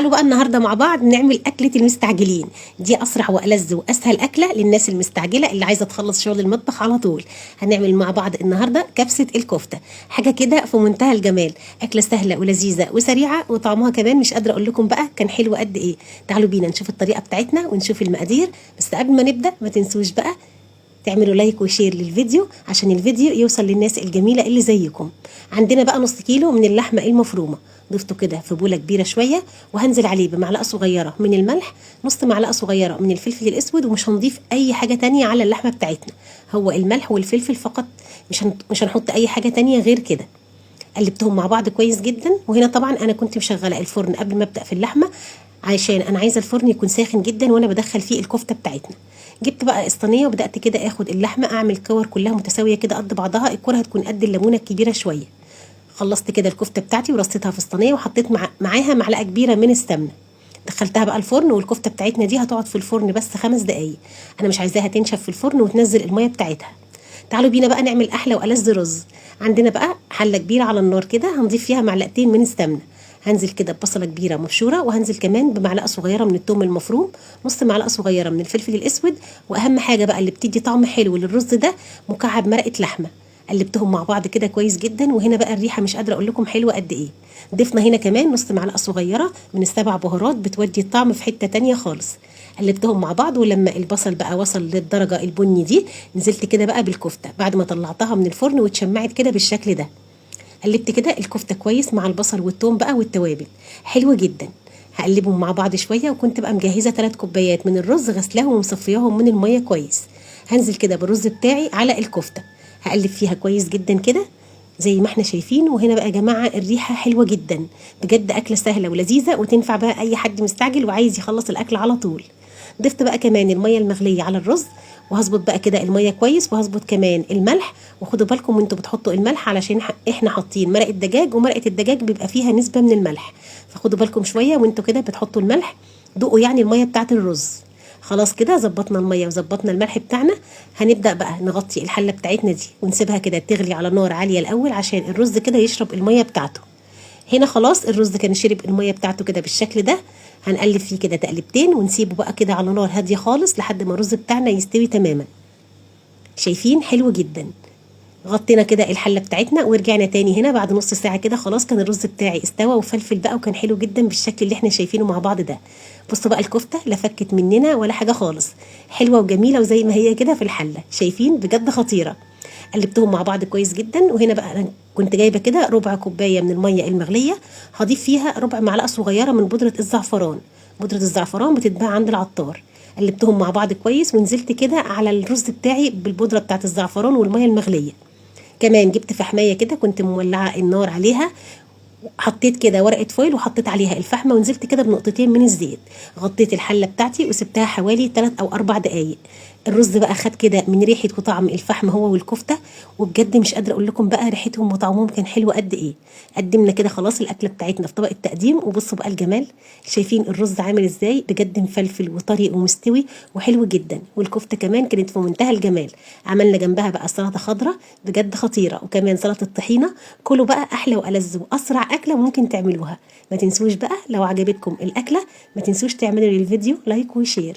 تعالوا بقى النهارده مع بعض نعمل اكله المستعجلين. دي اسرع والذ واسهل اكله للناس المستعجله اللي عايزه تخلص شغل المطبخ على طول. هنعمل مع بعض النهارده كبسه الكفته، حاجه كده في منتهى الجمال. اكله سهله ولذيذه وسريعه وطعمها كمان مش قادره اقول لكم بقى كان حلو قد ايه. تعالوا بينا نشوف الطريقه بتاعتنا ونشوف المقادير، بس قبل ما نبدا ما تنسوش بقى تعملوا لايك وشير للفيديو عشان الفيديو يوصل للناس الجميله اللي زيكم. عندنا بقى نص كيلو من اللحمه المفرومه، ضفته كده في بوله كبيره شويه، وهنزل عليه بمعلقه صغيره من الملح، نص معلقه صغيره من الفلفل الاسود، ومش هنضيف اي حاجه تانية على اللحمه بتاعتنا، هو الملح والفلفل فقط، مش هنحط اي حاجه تانية غير كده. قلبتهم مع بعض كويس جدا. وهنا طبعا انا كنت مشغله الفرن قبل ما ابدا في اللحمه عشان انا عايزه الفرن يكون ساخن جدا وانا بدخل فيه الكفته بتاعتنا. جبت بقى الصينيه وبدات كده اخد اللحمه، اعمل كور كلها متساويه كده قد بعضها، الكوره هتكون قد الليمونه الكبيره شويه. خلصت كده الكفته بتاعتي ورصيتها في الصينيه، وحطيت معاها معلقه كبيره من السمنه. دخلتها بقى الفرن، والكفته بتاعتنا دي هتقعد في الفرن بس 5 دقايق، انا مش عايزاها تنشف في الفرن وتنزل الميه بتاعتها. تعالوا بينا بقى نعمل احلى والذ رز. عندنا بقى حله كبيره على النار كده، هنضيف فيها معلقتين من السمنه، هنزل كده ببصله كبيره مبشوره، وهنزل كمان بمعلقه صغيره من الثوم المفروم، نص معلقه صغيره من الفلفل الاسود، واهم حاجه بقى اللي بتدي طعم حلو للرز ده مكعب مرقه لحمه. قلبتهم مع بعض كده كويس جدا، وهنا بقى الريحه مش قادره اقول لكم حلوه قد ايه. ضفنا هنا كمان نص معلقه صغيره من السبع بهارات، بتودي الطعم في حته تانية خالص. قلبتهم مع بعض، ولما البصل بقى وصل للدرجه البني دي، نزلت كده بقى بالكفته بعد ما طلعتها من الفرن واتشمعت كده بالشكل ده. قلبت كده الكفته كويس مع البصل والثوم بقى والتوابل، حلوه جدا. هقلبهم مع بعض شويه، وكنت بقى مجهزه 3 كوبايات من الرز غسلاهم ومصفياهم من الميه كويس. هنزل كده بالرز بتاعي على الكفته، هقلب فيها كويس جدا كده زي ما احنا شايفين. وهنا بقى يا جماعه الريحه حلوه جدا بجد، اكله سهله ولذيذه وتنفع بقى اي حد مستعجل وعايز يخلص الاكل على طول. ضفت بقى كمان الميه المغليه على الرز، وهظبط بقى كده الميه كويس، وهظبط كمان الملح. وخدوا بالكم وانتوا بتحطوا الملح علشان احنا حاطين مرقه دجاج، ومرقه الدجاج بيبقى فيها نسبه من الملح، فخدوا بالكم شويه وانتوا كده بتحطوا الملح، دوقوا يعني الميه بتاعه الرز. خلاص كده ظبطنا الميه وظبطنا الملح بتاعنا. هنبدا بقى نغطي الحله بتاعتنا دي ونسيبها كده تغلي على نار عاليه الاول عشان الرز كده يشرب الميه بتاعته. هنا خلاص الرز كان شرب الميه بتاعته كده بالشكل ده. هنقلب فيه كده تقلبتين ونسيبه بقى كده على نار هاديه خالص لحد ما الرز بتاعنا يستوي تماما. شايفين حلو جدا. غطينا كده الحله بتاعتنا ورجعنا تاني هنا بعد نص ساعه كده، خلاص كان الرز بتاعي استوى وفلفل بقى، وكان حلو جدا بالشكل اللي احنا شايفينه مع بعض ده. بصوا بقى الكفته لا فكت مننا ولا حاجه خالص، حلوه وجميله وزي ما هي كده في الحله، شايفين بجد خطيره. قلبتهم مع بعض كويس جدا. وهنا بقى انا كنت جايبه كده ربع كوبايه من الميه المغليه، هضيف فيها ربع معلقه صغيره من بودره الزعفران. بودره الزعفران بتتباع عند العطار. قلبتهم مع بعض كويس، ونزلت كده على الرز بتاعي بالبودره بتاعت الزعفران والميه المغليه. كمان جبت فحمايه كده كنت مولعه النار عليها، حطيت كده ورقه فويل وحطيت عليها الفحمه، ونزلت كده بنقطتين من الزيت. غطيت الحله بتاعتي وسبتها حوالي 3 أو 4 دقايق. الرز بقى خد كده من ريحه وطعم الفحم هو والكفته، وبجد مش قادره اقول لكم بقى ريحتهم وطعمهم كان حلو قد ايه. قدمنا كده خلاص الاكله بتاعتنا في طبق التقديم، وبصوا بقى الجمال، شايفين الرز عامل ازاي بجد، مفلفل وطري ومستوي وحلو جدا، والكفته كمان كانت في منتهى الجمال. عملنا جنبها بقى سلطه خضراء بجد خطيره، وكمان سلطه طحينه. كلوا بقى احلى والذ واسرع اكله ممكن تعملوها. ما تنسوش بقى لو عجبتكم الاكله ما تنسوش تعملوا للفيديو لايك وشير.